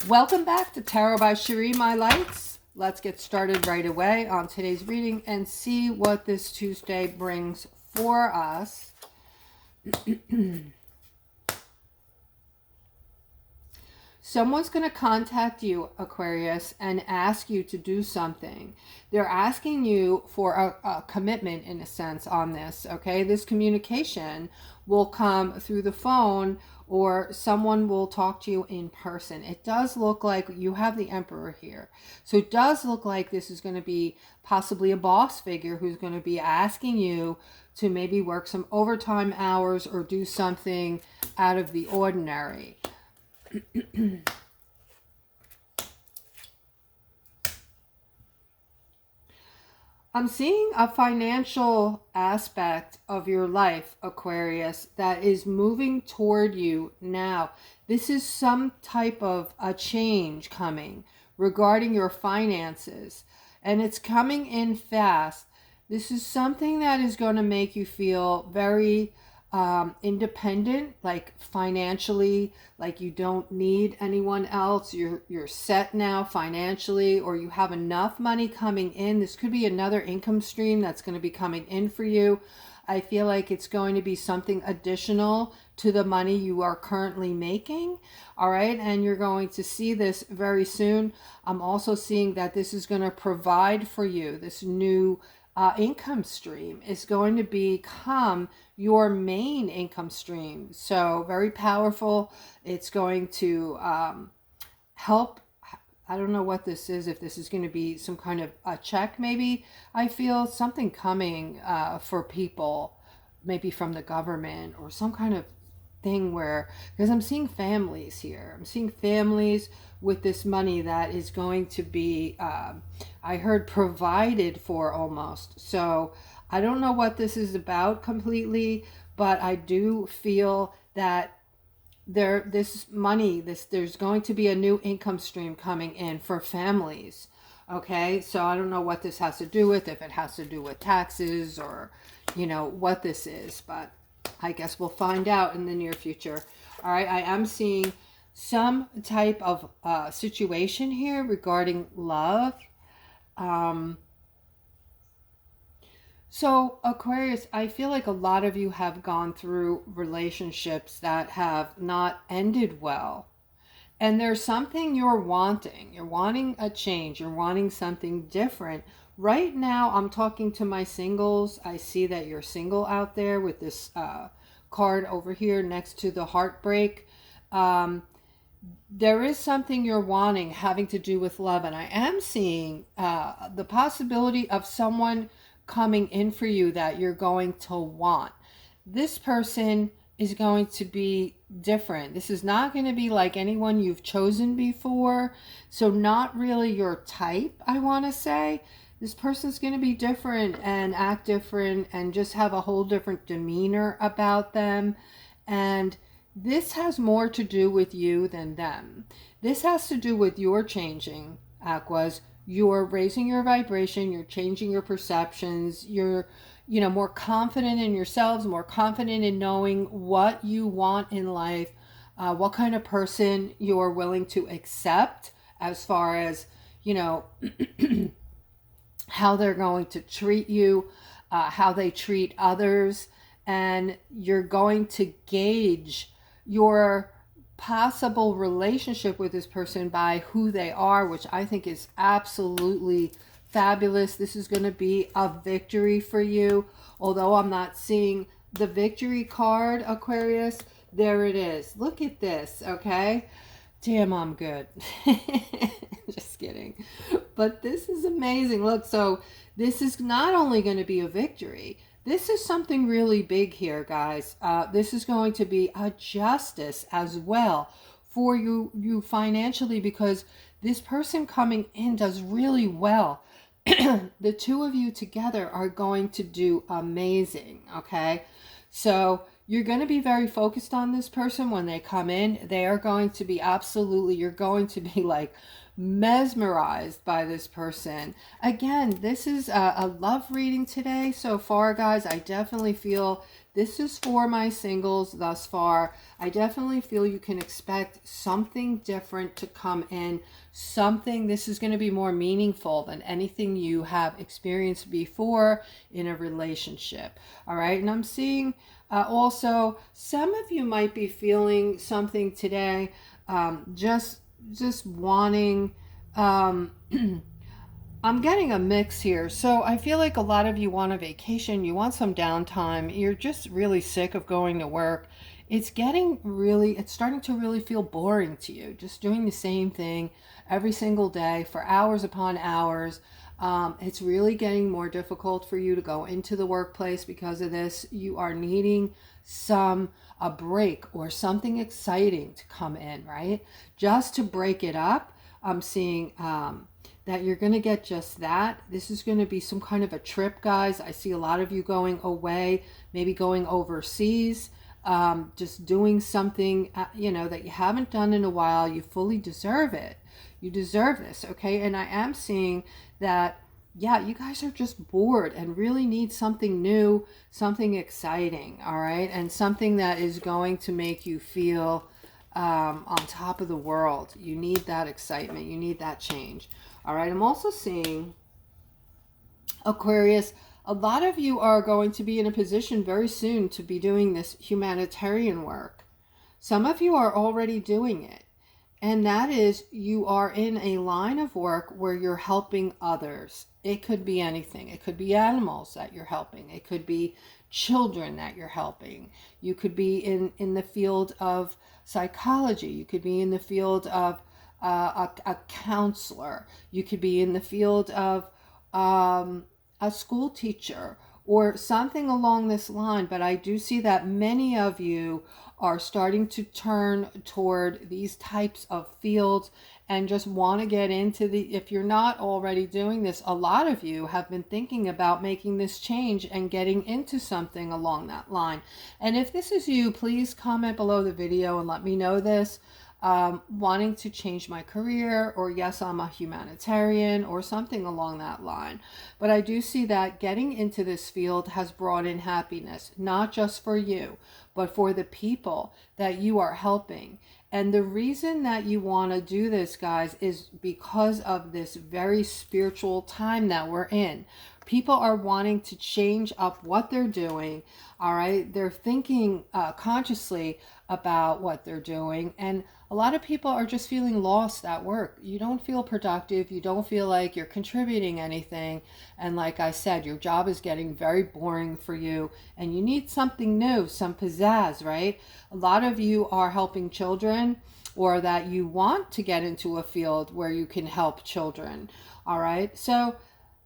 Welcome back to Tarot by Cherie, my lights. Let's get started right away on today's reading and see what this Tuesday brings for us. Someone's going to contact you, Aquarius, and ask you to do something. They're asking you for a commitment, in a sense, on this, okay? This communication will come through the phone, or someone will talk to you in person. It does look like you have the Emperor here. So it does look like this is going to be possibly a boss figure who's going to be asking you to maybe work some overtime hours or do something out of the ordinary. I'm seeing a financial aspect of your life, Aquarius, that is moving toward you now. This is some type of a change coming regarding your finances, and it's coming in fast. This is something that is going to make you feel very independent, like financially, like you don't need anyone else. You're set now financially, or you have enough money coming in. This could be another income stream that's going to be coming in for you. I feel like it's going to be something additional to the money you are currently making. All right, and you're going to see this very soon. I'm also seeing that this is going to provide for you. This new income stream is going to become your main income stream. So very powerful. It's going to help. I don't know what this is, if this is going to be some kind of a check, maybe. I feel something coming for people, maybe from the government or some kind of thing where, because I'm seeing families here. I'm seeing families with this money that is going to be, I heard, provided for almost. So I don't know what this is about completely, but I do feel that there's going to be a new income stream coming in for families. Okay, so I don't know what this has to do with, if it has to do with taxes or, what this is, but I guess we'll find out in the near future. All right, I am seeing some type of situation here regarding love. So Aquarius, I feel like a lot of you have gone through relationships that have not ended well. And there's something you're wanting. You're wanting a change. You're wanting something different. Right now, I'm talking to my singles. I see that you're single out there with this card over here next to the heartbreak. There is something you're wanting having to do with love. And I am seeing the possibility of someone coming in for you that you're going to want. This person is going to be different. This is not going to be like anyone you've chosen before. So not really your type, I want to say. This person's going to be different and act different and just have a whole different demeanor about them. And this has more to do with you than them. This has to do with your changing, Aquas. You're raising your vibration. You're changing your perceptions. You're more confident in yourselves, more confident in knowing what you want in life, what kind of person you're willing to accept as far as, how they're going to treat you, how they treat others, and you're going to gauge your possible relationship with this person by who they are, which I think is absolutely fabulous. This is going to be a victory for you. Although I'm not seeing the victory card, Aquarius, there it is. Look at this, okay? Damn, I'm good. Just kidding. But this is amazing. Look, so this is not only going to be a victory, this is something really big here, guys. This is going to be a justice as well for you financially, because this person coming in does really well. The two of you together are going to do amazing, okay? So You're going to be very focused on this person when they come in. They are going to be absolutely, you're going to be like mesmerized by this person. Again, this is a love reading today so far, guys. I definitely feel this is for my singles thus far. I definitely feel you can expect something different to come in. Something, this is going to be more meaningful than anything you have experienced before in a relationship. All right. And I'm seeing also some of you might be feeling something today, just wanting, I'm getting a mix here. So I feel like a lot of you want a vacation, you want some downtime, you're just really sick of going to work. It's starting to really feel boring to you, just doing the same thing every single day for hours upon hours. It's really getting more difficult for you to go into the workplace because of this. You are needing a break or something exciting to come in, right? Just to break it up. I'm seeing that you're going to get just that. This is going to be some kind of a trip, guys. I see a lot of you going away, maybe going overseas, just doing something, that you haven't done in a while. You fully deserve it. You deserve this, okay? And I am seeing that, yeah, you guys are just bored and really need something new, something exciting, all right? And something that is going to make you feel on top of the world. You need that excitement. You need that change. All right, I'm also seeing, Aquarius, a lot of you are going to be in a position very soon to be doing this humanitarian work. Some of you are already doing it. And that is, you are in a line of work where you're helping others. It could be anything. It could be animals that you're helping. It could be children that you're helping. You could be in the field of psychology. You could be in the field of a counselor. You could be in the field of a school teacher or something along this line. But I do see that many of you are starting to turn toward these types of fields and just want to get into if you're not already doing this, a lot of you have been thinking about making this change and getting into something along that line. And if this is you, please comment below the video and let me know this. Wanting to change my career, or yes, I'm a humanitarian, or something along that line. But I do see that getting into this field has brought in happiness, not just for you, but for the people that you are helping. And the reason that you want to do this, guys, is because of this very spiritual time that we're in. People are wanting to change up what they're doing, all right? They're thinking consciously about what they're doing, and a lot of people are just feeling lost at work. You don't feel productive. You don't feel like you're contributing anything. And like I said, your job is getting very boring for you, and you need something new, some pizzazz, right? A lot of you are helping children, or that you want to get into a field where you can help children, all right? So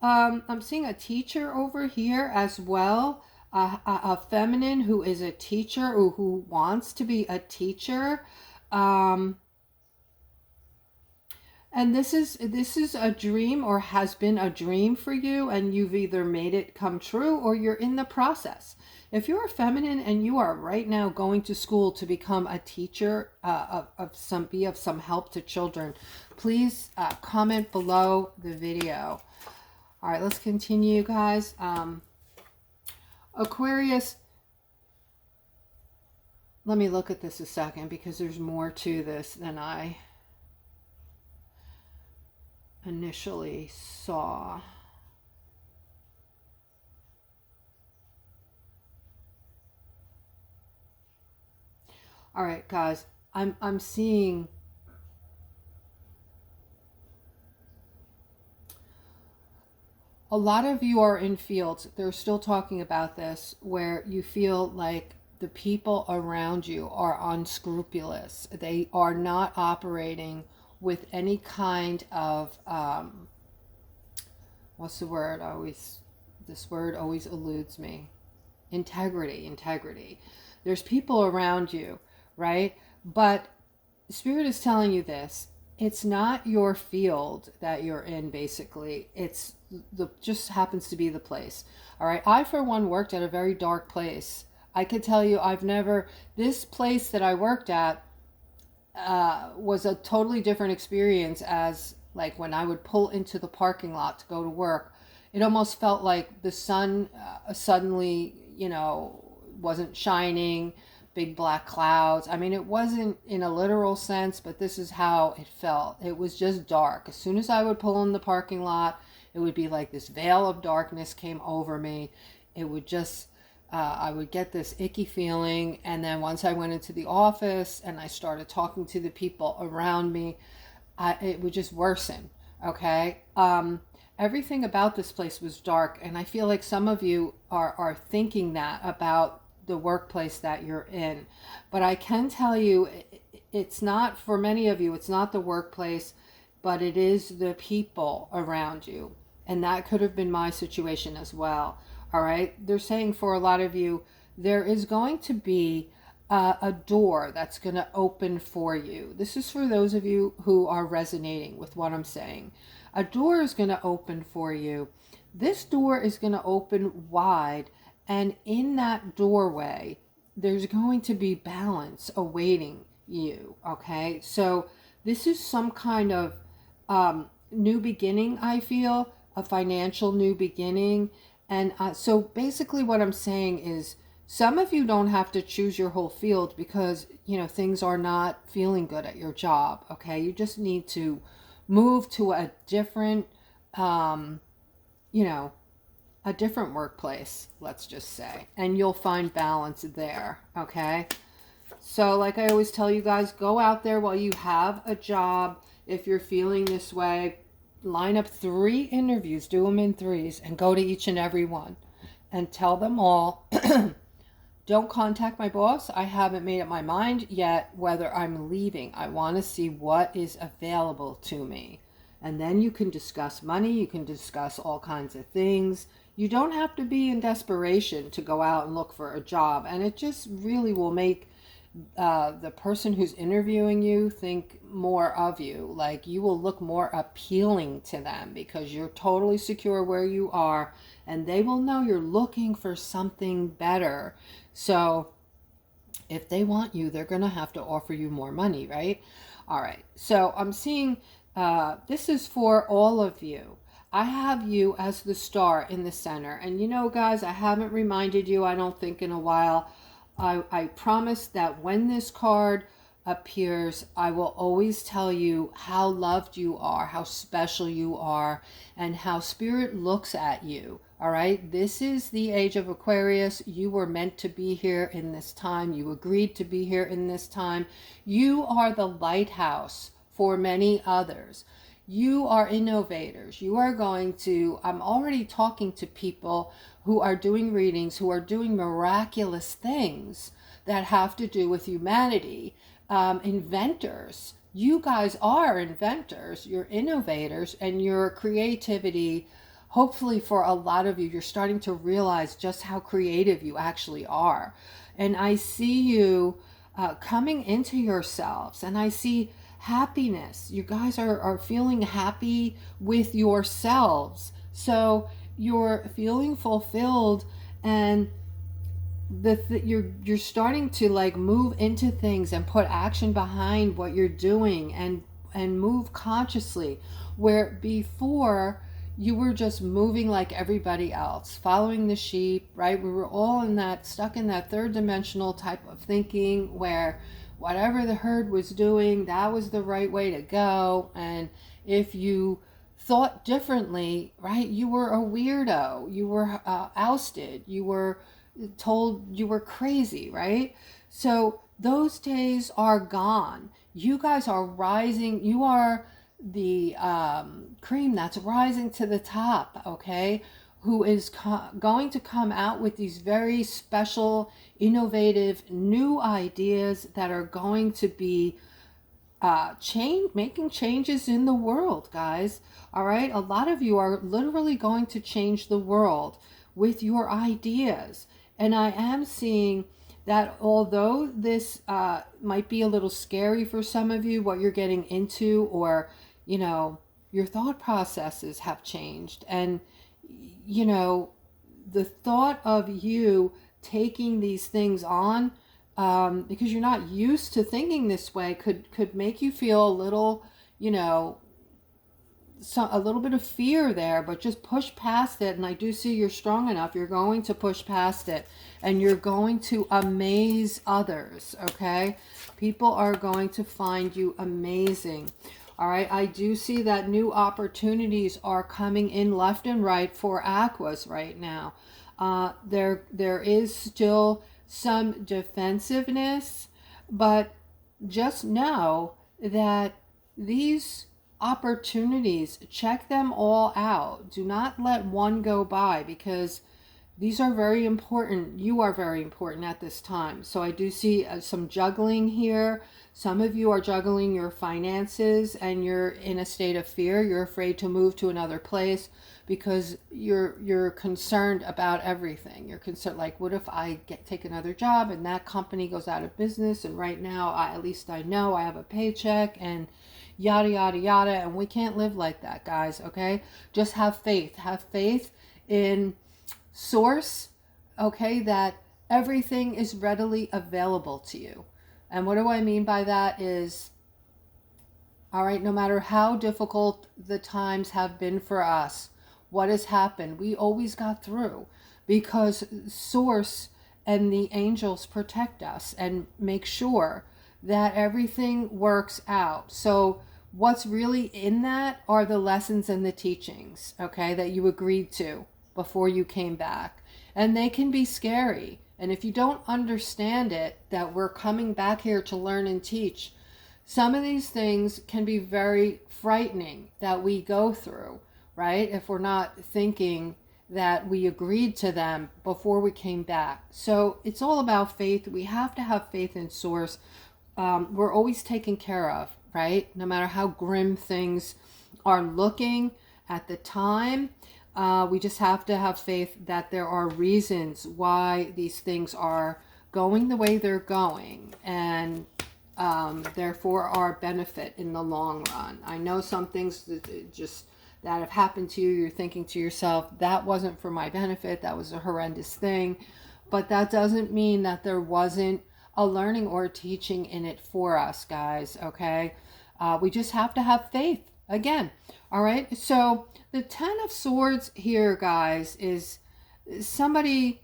I'm seeing a teacher over here as well, a feminine who is a teacher, or who wants to be a teacher. And this is a dream, or has been a dream for you, and you've either made it come true or you're in the process. If you're a feminine and you are right now going to school to become a teacher, be of some help to children, please comment below the video. All right, let's continue, guys. Aquarius, let me look at this a second, because there's more to this than I initially saw. All right, guys, I'm seeing a lot of you are in fields, they're still talking about this, where you feel like the people around you are unscrupulous. They are not operating with any kind of, what's the word? This word always eludes me. Integrity. There's people around you, right? But Spirit is telling you this. It's not your field that you're in, basically. Just happens to be the place. All right. I, for one, worked at a very dark place I could tell you this place that I worked at was a totally different experience as like when I would pull into the parking lot to go to work. It almost felt like the sun suddenly, wasn't shining, big black clouds. I mean, it wasn't in a literal sense, but this is how it felt. It was just dark. As soon as I would pull in the parking lot, it would be like this veil of darkness came over me. It would just I would get this icky feeling, and then once I went into the office and I started talking to the people around me, it would just worsen. Okay, everything about this place was dark, and I feel like some of you are thinking that about the workplace that you're in. But I can tell you, it's not, for many of you, it's not the workplace, but it is the people around you. And that could have been my situation as well. All right. They're saying for a lot of you, there is going to be a door that's going to open for you. This is for those of you who are resonating with what I'm saying. A door is going to open for you. This door is going to open wide. And in that doorway, there's going to be balance awaiting you. Okay. So this is some kind of new beginning, I feel, a financial new beginning. And so basically what I'm saying is some of you don't have to choose your whole field because, things are not feeling good at your job. Okay. You just need to move to a different, a different workplace, let's just say, and you'll find balance there. Okay. So like I always tell you guys, go out there while you have a job. If you're feeling this way, line up 3 interviews, do them in 3s, and go to each and every one and tell them all, don't contact my boss. I haven't made up my mind yet whether I'm leaving. I want to see what is available to me. And then you can discuss money. You can discuss all kinds of things. You don't have to be in desperation to go out and look for a job. And it just really will make the person who's interviewing you think more of you. Like, you will look more appealing to them because you're totally secure where you are, and they will know you're looking for something better. So if they want you, they're going to have to offer you more money, right? All right. So I'm seeing this is for all of you. I have you as the star in the center. And guys, I haven't reminded you, I don't think, in a while. I promise that when this card appears, I will always tell you how loved you are, how special you are, and how Spirit looks at you. All right. This is the age of Aquarius. You were meant to be here in this time. You agreed to be here in this time. You are the lighthouse for many others. You are innovators. You are going to, I'm already talking to people who are doing readings, who are doing miraculous things that have to do with humanity. Inventors. You guys are inventors. You're innovators, and your creativity, hopefully for a lot of you, you're starting to realize just how creative you actually are. And I see you coming into yourselves, and I see happiness. You guys are feeling happy with yourselves. So you're feeling fulfilled, and you're starting to like move into things and put action behind what you're doing, and move consciously, where before you were just moving like everybody else, following the sheep, right? We were all stuck in that 3rd dimensional type of thinking where whatever the herd was doing, that was the right way to go. And if you thought differently, right, you were a weirdo. You were ousted. You were told you were crazy, right? So those days are gone. You guys are rising. You are the cream that's rising to the top, okay? Who is going to come out with these very special, innovative, new ideas that are going to be making changes in the world, guys. All right. A lot of you are literally going to change the world with your ideas. And I am seeing that although this might be a little scary for some of you, what you're getting into, or, your thought processes have changed. And, the thought of you taking these things on, because you're not used to thinking this way, could make you feel a little, you know, a little bit of fear there, but just push past it. And I do see you're strong enough. You're going to push past it, and you're going to amaze others, okay? People are going to find you amazing. All right, I do see that new opportunities are coming in left and right for Aquas right now. There is still some defensiveness, but just know that these opportunities, check them all out. Do not let one go by, because these are very important. You are very important at this time. So I do see some juggling here. Some of you are juggling your finances, and you're in a state of fear. You're afraid to move to another place because you're concerned about everything. You're concerned, like, what if I take another job and that company goes out of business, and right now at least I know I have a paycheck, and yada yada yada. And we can't live like that, guys. Okay, just have faith. Have faith in source, okay, that everything is readily available to you. And what do I mean by that is, all right, no matter how difficult the times have been for us, what has happened, we always got through, because source and the angels protect us and make sure that everything works out. So what's really in that are the lessons and the teachings, okay, that you agreed to before you came back. And they can be scary. And if you don't understand it, that we're coming back here to learn and teach, some of these things can be very frightening that we go through, right? If we're not thinking that we agreed to them before we came back. So it's all about faith. We have to have faith in source. We're always taken care of, right? No matter how grim things are looking at the time. We just have to have faith that there are reasons why these things are going the way they're going, and therefore our benefit in the long run. I know some things that have happened to you, you're thinking to yourself, that wasn't for my benefit, that was a horrendous thing. But that doesn't mean that there wasn't a learning or a teaching in it for us, guys, okay? We just have to have faith, again. All right, so the Ten of Swords here, guys, is somebody,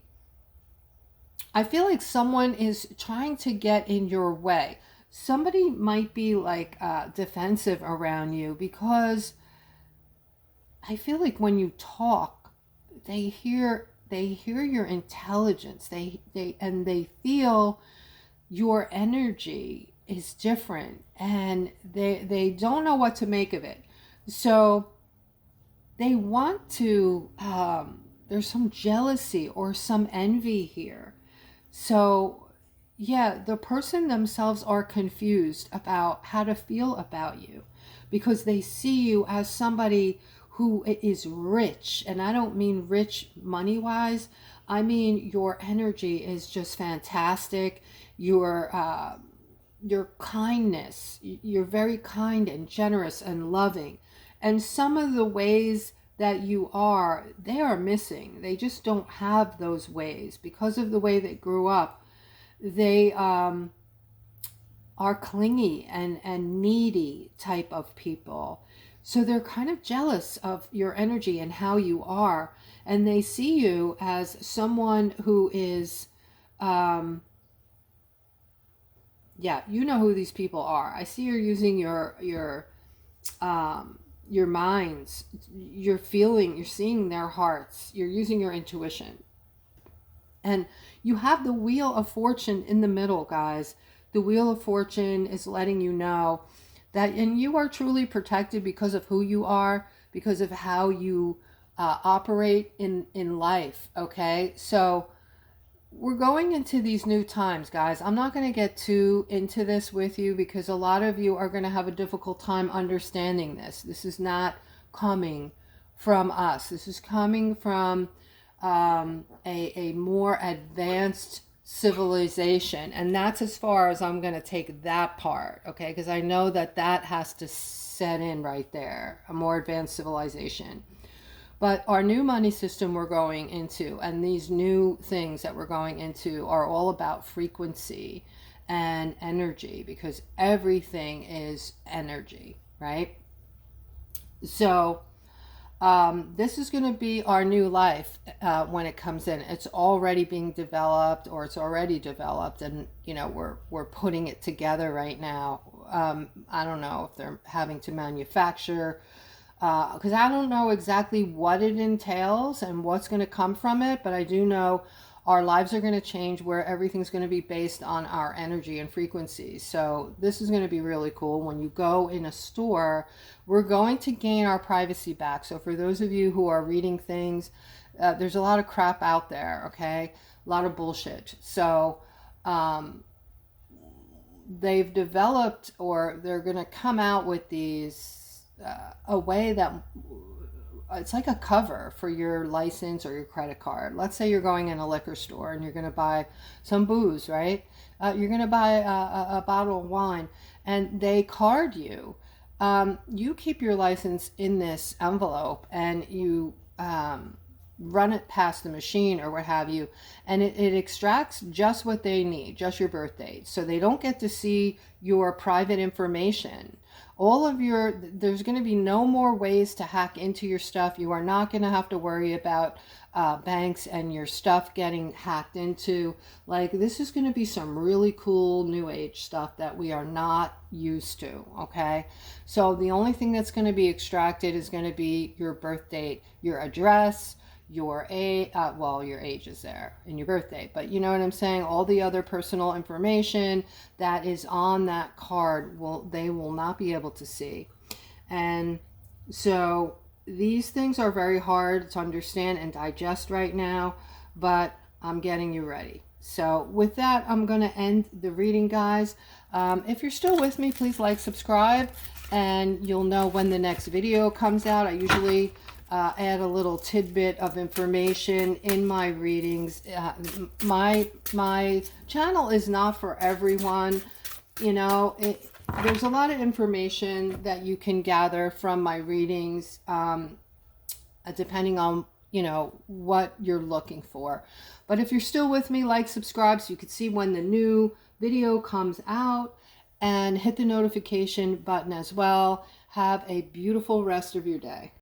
I feel like someone is trying to get in your way. Somebody might be like defensive around you, because I feel like when you talk, they hear your intelligence. They feel your energy is different, and they don't know what to make of it. So they want to, there's some jealousy or some envy here. So yeah, the person themselves are confused about how to feel about you, because they see you as somebody who is rich. And I don't mean rich money-wise. I mean your energy is just fantastic. Your kindness, you're very kind and generous and loving. And some of the ways that you are, they are missing. They just don't have those ways because of the way they grew up. They are clingy and needy type of people. So they're kind of jealous of your energy and how you are. And they see you as someone who is, yeah, you know who these people are. I see you're using your minds, you're feeling, you're seeing their hearts, you're using your intuition. And you have the Wheel of Fortune in the middle, guys. The Wheel of Fortune is letting you know that, and you are truly protected because of who you are, because of how you operate in life, okay? So we're going into these new times, guys. I'm not going to get too into this with you, because a lot of you are going to have a difficult time understanding this. This is not coming from us. This is coming from a more advanced civilization. And that's as far as I'm going to take that part, okay? Because I know that has to set in right there, a more advanced civilization. But our new money system we're going into, and these new things that we're going into, are all about frequency and energy, because everything is energy, right? So this is going to be our new life when it comes in. It's already being developed, or it's already developed, and you know, we're putting it together right now. I don't know if they're having to manufacture, because I don't know exactly what it entails and what's going to come from it, but I do know our lives are going to change, where everything's going to be based on our energy and frequency. So this is going to be really cool. When you go in a store, we're going to gain our privacy back. So for those of you who are reading things, there's a lot of crap out there, okay? A lot of bullshit. So they've developed, or they're going to come out with these, a way that it's like a cover for your license or your credit card. Let's say you're going in a liquor store and you're going to buy some booze, right? You're going to buy a bottle of wine, and they card you. You keep your license in this envelope, and you run it past the machine or what have you, and it extracts just what they need, just your birth date. So they don't get to see your private information. All of your, there's going to be no more ways to hack into your stuff. You are not going to have to worry about banks and your stuff getting hacked into. Like, this is going to be some really cool new age stuff that we are not used to, okay? So the only thing that's going to be extracted is going to be your birth date, your address, your age, well, your age is there, and your birthday, but you know what I'm saying? All the other personal information that is on that card, they will not be able to see. And so these things are very hard to understand and digest right now, but I'm getting you ready. So with that, I'm going to end the reading, guys. If you're still with me, please like, subscribe, and you'll know when the next video comes out. I usually add a little tidbit of information in my readings. My channel is not for everyone. You know, there's a lot of information that you can gather from my readings, depending on, you know, what you're looking for. But if you're still with me, like, subscribe so you can see when the new video comes out, and hit the notification button as well. Have a beautiful rest of your day.